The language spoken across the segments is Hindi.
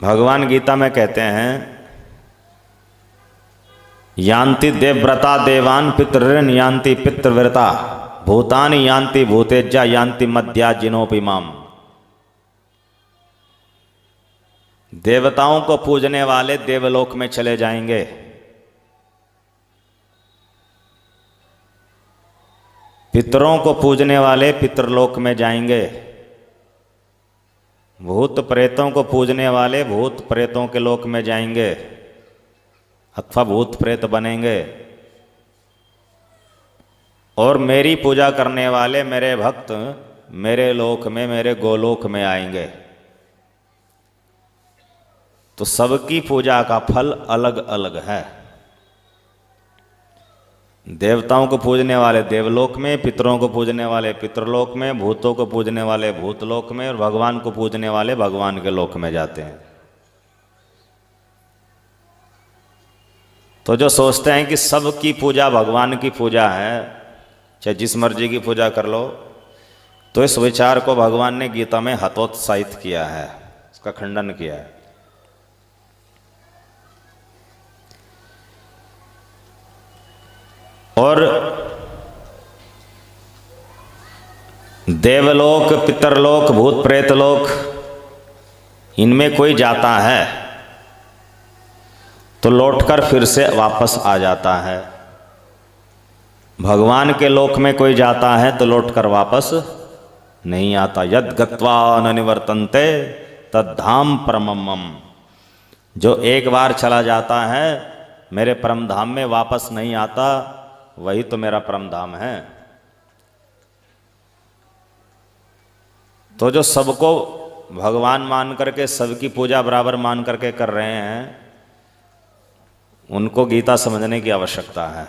भगवान गीता में कहते हैं, यान्ति देवव्रता देवान पितृन यान्ति पितृव्रता भूतानि यान्ति भूतेज्या यान्ति मध्या जिनोपिमाम। देवताओं को पूजने वाले देवलोक में चले जाएंगे, पितरों को पूजने वाले पितरलोक में जाएंगे, भूत प्रेतों को पूजने वाले भूत प्रेतों के लोक में जाएंगे अथवा भूत प्रेत बनेंगे, और मेरी पूजा करने वाले मेरे भक्त मेरे लोक में, मेरे गोलोक में आएंगे। तो सबकी पूजा का फल अलग अलग है। देवताओं को पूजने वाले देवलोक में, पितरों को पूजने वाले पितरलोक में, भूतों को पूजने वाले भूतलोक में, और भगवान को पूजने वाले भगवान के लोक में जाते हैं। तो जो सोचते हैं कि सबकी पूजा भगवान की पूजा है, चाहे जिस मर्जी की पूजा कर लो, तो इस विचार को भगवान ने गीता में हतोत्साहित किया है, इसका खंडन किया है। और देवलोक, पितरलोक, भूत प्रेतलोक, इनमें कोई जाता है तो लौटकर फिर से वापस आ जाता है। भगवान के लोक में कोई जाता है तो लौटकर वापस नहीं आता। यद गत्वा न निवर्तन्ते तद्धाम परमम। जो एक बार चला जाता है मेरे परम धाम में वापस नहीं आता, वही तो मेरा परम धाम है। तो जो सबको भगवान मान करके, सबकी पूजा बराबर मान करके कर रहे हैं, उनको गीता समझने की आवश्यकता है।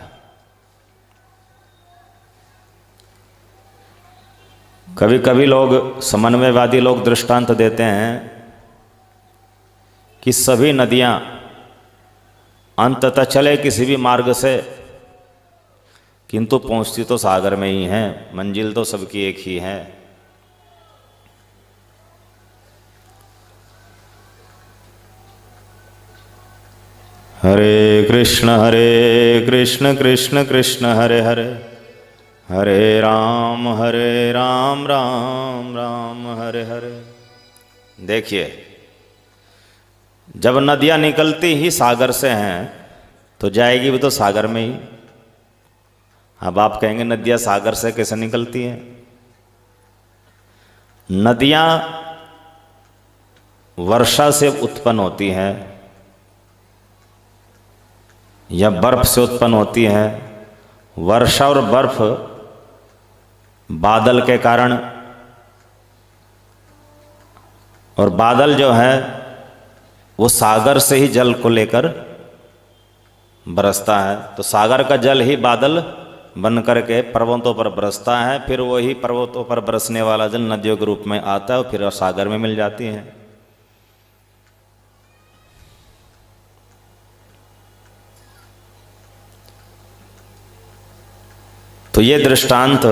कभी कभी लोग, समन्वयवादी लोग दृष्टांत देते हैं कि सभी नदियां अंततः चले किसी भी मार्ग से, किंतु पहुंचती तो सागर में ही हैं, मंजिल तो सबकी एक ही है। हरे कृष्ण कृष्ण कृष्ण हरे हरे, हरे राम राम राम हरे हरे। देखिए, जब नदियां निकलती ही सागर से हैं तो जाएगी भी तो सागर में ही। अब आप कहेंगे नदियां सागर से कैसे निकलती हैं? नदियां वर्षा से उत्पन्न होती हैं या बर्फ से उत्पन्न होती हैं। वर्षा और बर्फ बादल के कारण, और बादल जो है वो सागर से ही जल को लेकर बरसता है। तो सागर का जल ही बादल बन करके पर्वतों पर बरसता है, फिर वही पर्वतों पर बरसने वाला जल नदियों के रूप में आता है और फिर सागर में मिल जाती है। तो ये दृष्टांत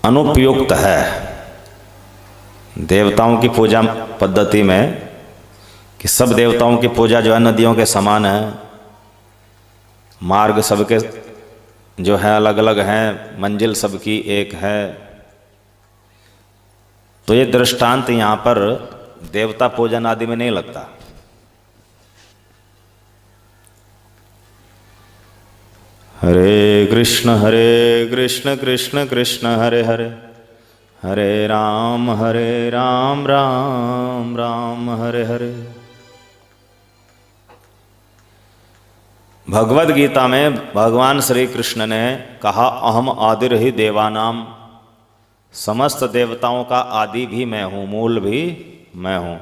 अनुपयुक्त है देवताओं की पूजा पद्धति में, कि सब देवताओं की पूजा जो है नदियों के समान है, मार्ग सबके जो है अलग अलग हैं, मंजिल सबकी एक है। तो ये दृष्टांत यहाँ पर देवता पूजन आदि में नहीं लगता। हरे कृष्ण कृष्ण कृष्ण हरे हरे, हरे राम राम राम हरे हरे। भगवद गीता में भगवान श्री कृष्ण ने कहा, अहम आदिर ही देवानाम, समस्त देवताओं का आदि भी मैं हूं, मूल भी मैं हूं।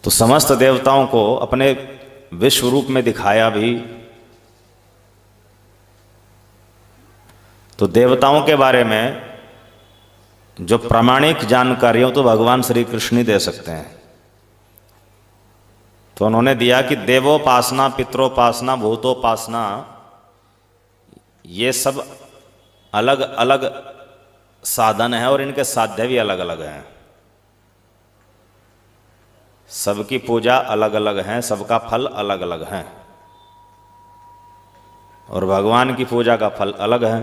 तो समस्त देवताओं को अपने विश्व रूप में दिखाया भी। तो देवताओं के बारे में जो प्रामाणिक जानकारी हो तो भगवान श्री कृष्ण ही दे सकते हैं। तो उन्होंने दिया कि देवोपासना, पितरोपासना, भूतोपासना, ये सब अलग अलग साधन है और इनके साध्य भी अलग अलग हैं। सबकी पूजा अलग अलग है, सबका फल अलग अलग है, और भगवान की पूजा का फल अलग है।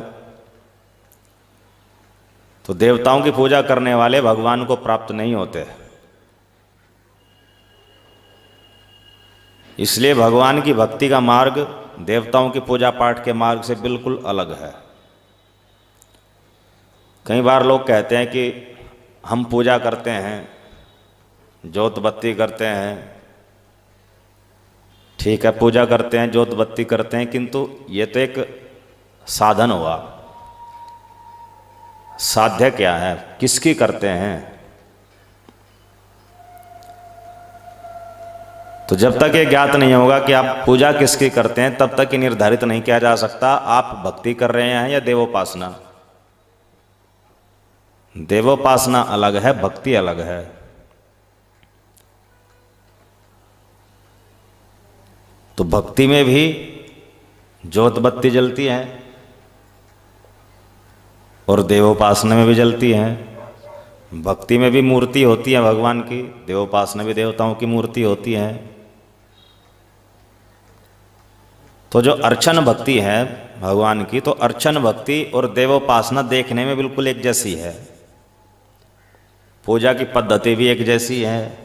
तो देवताओं की पूजा करने वाले भगवान को प्राप्त नहीं होते, इसलिए भगवान की भक्ति का मार्ग देवताओं की पूजा पाठ के मार्ग से बिल्कुल अलग है। कई बार लोग कहते हैं कि हम पूजा करते हैं, जोत बत्ती करते हैं, ठीक है पूजा करते हैं, जोत बत्ती करते हैं, किंतु ये तो एक साधन हुआ। साध्य क्या है, किसकी करते हैं? तो जब तक ये ज्ञात नहीं होगा कि आप पूजा किसकी करते हैं, तब तक ये निर्धारित नहीं किया जा सकता आप भक्ति कर रहे हैं या देवोपासना। देवोपासना अलग है, भक्ति अलग है। तो भक्ति में भी जोत बत्ती जलती है और देवोपासना में भी जलती है। भक्ति में भी मूर्ति होती है भगवान की, देवोपासना भी देवताओं की मूर्ति होती है। तो जो अर्चन भक्ति है भगवान की, तो अर्चन भक्ति और देवोपासना देखने में बिल्कुल एक जैसी है, पूजा की पद्धति भी एक जैसी है,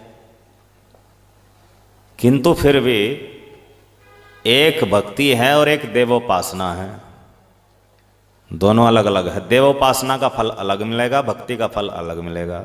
किंतु फिर भी एक भक्ति है और एक देवोपासना है, दोनों अलग अलग है। देवोपासना का फल अलग मिलेगा, भक्ति का फल अलग मिलेगा।